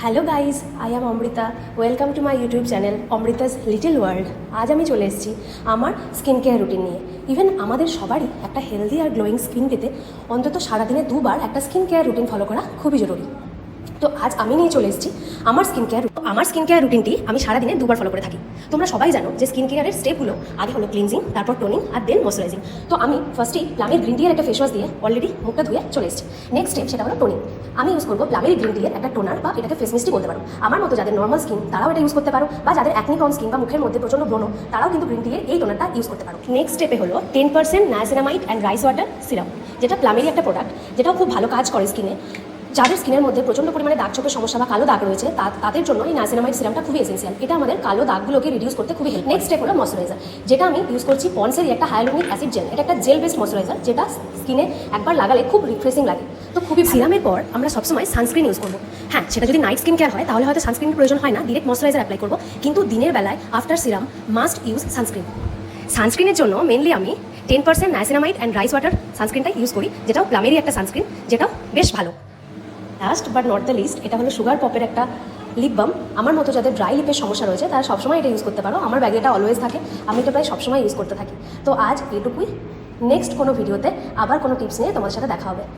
Hello guys, I am Amrita. Welcome to my YouTube channel Amrita's little world. আজ আমি চলে এসেছি আমার স্কিন কেয়ার রুটিন নিয়ে। ইভেন আমাদের সবারই একটা হেলদি আর গ্লোয়িং স্কিন পেতে অন্তত সারাদিনে দুবার একটা স্কিন কেয়ার রুটিন ফলো করা খুবই জরুরি। তো আজ আমি নিয়ে চলে এসেছি আমার স্কিন কেয়ার রুটিনটি আমি সারাদিনে দুবার ফলো করে থাকি। তোমরা সবাই জানো যে স্কিন কেয়ারের স্টেপগুলো আগে হলো ক্লিনজিং, তারপর টোনিং আর দেন ময়শ্চারাইজিং। তো আমি ফার্স্টেই প্লামের গ্রিন টিয়ের একটা ফেস ওয়াশ দিয়ে অলরেডি মুখটা ধুয়ে চলে এসেছি। নেক্সট স্টেপ সেটা হলো টোনিং। আমি ইউজ করবো প্লামের গ্রিন টিয়ের একটা টোনার, বা এটাকে ফেস মিস্টই বলতে পারো। আমার মতো যাদের নর্মাল স্কিন তারাও এটা ইউজ করতে পারো, বা যাদের অ্যাকনি প্রন স্কিন বা মুখের মধ্যে প্রচন্ড ব্রণ তারাও কিন্তু গ্রিন টিয়ের এই টোনারটা ইউজ করতে পারো। নেক্সট স্টেপে হলো 10% niacinamide and rice water serum, যেটা প্লামেরই একটা প্রোডাক্ট, যেটাও খুব ভালো কাজ করে স্কিনে। যাদের স্কিনের মধ্যে প্রচণ্ড পরিমাণে দাগ ছোপের সমস্যা বা কালো দাগ রয়েছে তাদের জন্য এই নায়াসিনামাইড সিরামটা খুবই এসেন্সিয়াল। এটা আমাদের কালো দাগগুলোকে রিডিউস করতে খুবই হেল্প। নেক্সট স্টেপ হলো ময়শ্চারাইজার, যেটা আমি ইউজ করছি পন্ডসেরই একটা হায়ালুরনিক অ্যাসিড জেল। এটা একটা জেল বেসড ময়শ্চারাইজার, যেটা স্কিনে একবার লাগালে খুব রিফ্রেশিং লাগে। তো খুবই সিরামের পর আমরা সবসময় সানস্ক্রিন ইউজ করবো। হ্যাঁ, সেটা যদি নাইট স্কিন কেয়ার হয় তাহলে হয়তো সানস্ক্রিনের প্রয়োজন হয় না, ডিরেক্ট ময়শ্চারাইজার অ্যাপ্লাই করবো। কিন্তু দিনের বেলায় after serum must use sunscreen. সানস্ক্রিনের জন্য মেনলি আমি 10% নায়াসিনামাইড অ্যান্ড রাইস ওয়াটার সানস্ক্রিনটাই ইউজ করি, যেটাও প্লামেরই একটা সানস্ক্রিন, যেটাও বেশ ভালো। Last but not the list, এটা হলো সুগার পপের একটা লিপ বাম। আমার মতো যাদের ড্রাই লিপের সমস্যা রয়েছে তারা সবসময় এটা ইউজ করতে পারো। আমার ব্যাগে এটা অলওয়েজ থাকে, আমি এটা প্রায় সবসময় ইউজ করতে থাকি। তো আজ এটুকুই। নেক্সট কোনো ভিডিওতে আবার কোনো টিপস নিয়ে তোমার সাথে দেখা হবে।